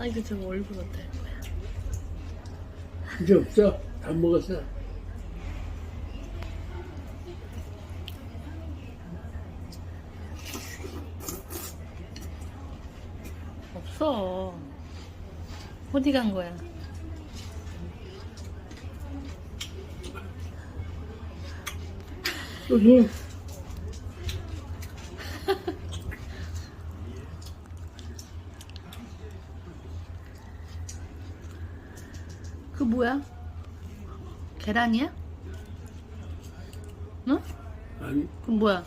아 이거 지금 얼굴 어때? 이제 없어. 다 먹었어. 없어. 어디 간 거야? 또 줘. 그 뭐야? 계란이야? 응? 아니, 그 뭐야?